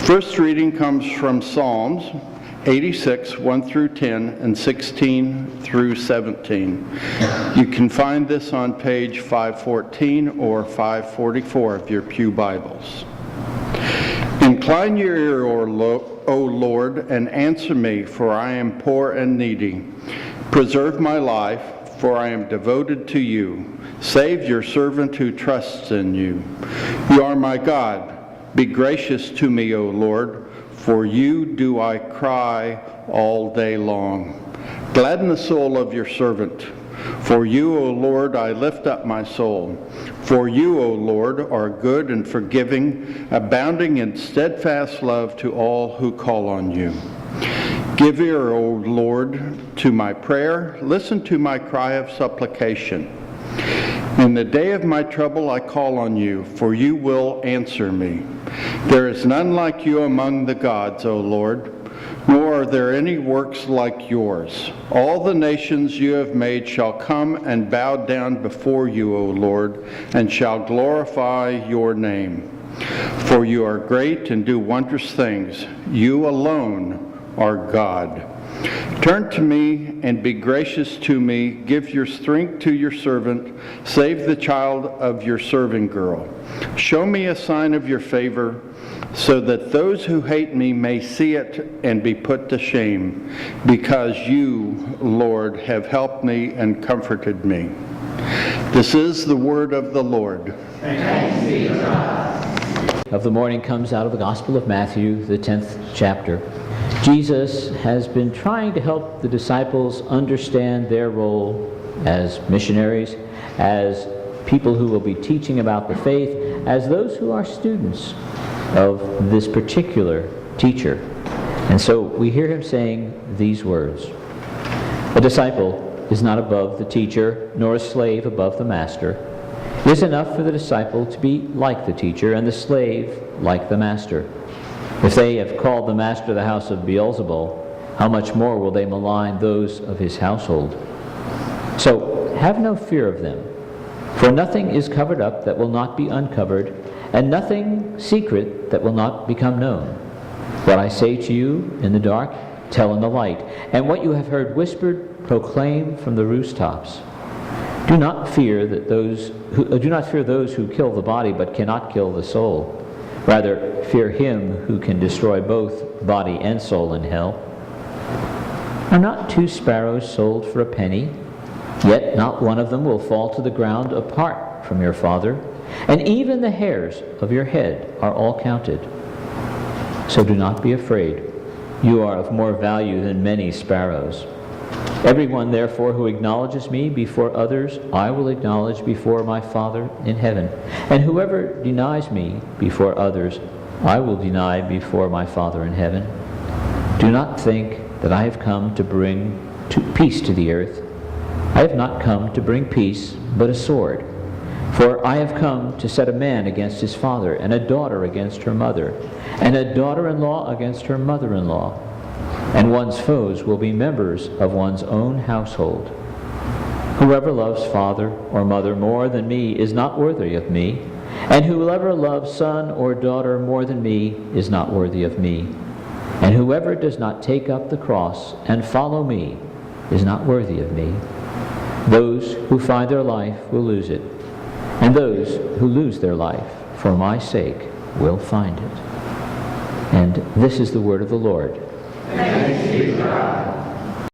First reading comes from Psalms 86, 1 through 10, and 16 through 17. You can find this on page 514 or 544 of your pew Bibles. Incline your ear, O Lord, and answer me, for I am poor and needy. Preserve my life, for I am devoted to you. Save your servant who trusts in you. You are my God. Be gracious to me, O Lord, for you do I cry all day long. Gladden the soul of your servant. For you, O Lord, I lift up my soul. For you, O Lord, are good and forgiving, abounding in steadfast love to all who call on you. Give ear, O Lord, to my prayer. Listen to my cry of supplication. In the day of my trouble I call on you, for you will answer me. There is none like you among the gods, O Lord, nor are there any works like yours. All the nations you have made shall come and bow down before you, O Lord, and shall glorify your name. For you are great and do wondrous things. You alone are God. Turn to me and be gracious to me. Give your strength to your servant. Save the child of your serving girl. Show me a sign of your favor, so that those who hate me may see it and be put to shame, because you, Lord, have helped me and comforted me. This is the word of the Lord. Thanks be to God. Of the morning comes out of the Gospel of Matthew, the 10th chapter. Jesus has been trying to help the disciples understand their role as missionaries, as people who will be teaching about the faith, as those who are students of this particular teacher. And so we hear him saying these words: "A disciple is not above the teacher, nor a slave above the master. It is enough for the disciple to be like the teacher, and the slave like the master. If they have called the master of the house of Beelzebul, how much more will they malign those of his household? So have no fear of them, for nothing is covered up that will not be uncovered, and nothing secret that will not become known. What I say to you in the dark, tell in the light, and what you have heard whispered, proclaim from the rooftops. Do not fear those who kill the body but cannot kill the soul. Rather, fear him who can destroy both body and soul in hell. Are not 2 sparrows sold for a penny? Yet not one of them will fall to the ground apart from your Father, and even the hairs of your head are all counted. So do not be afraid. You are of more value than many sparrows. Everyone, therefore, who acknowledges me before others, I will acknowledge before my Father in heaven. And whoever denies me before others, I will deny before my Father in heaven. Do not think that I have come to bring peace to the earth. I have not come to bring peace, but a sword. For I have come to set a man against his father, and a daughter against her mother, and a daughter-in-law against her mother-in-law. And one's foes will be members of one's own household. Whoever loves father or mother more than me is not worthy of me, and whoever loves son or daughter more than me is not worthy of me. And whoever does not take up the cross and follow me is not worthy of me. Those who find their life will lose it, and those who lose their life for my sake will find it." And this is the word of the Lord. Thanks be to God.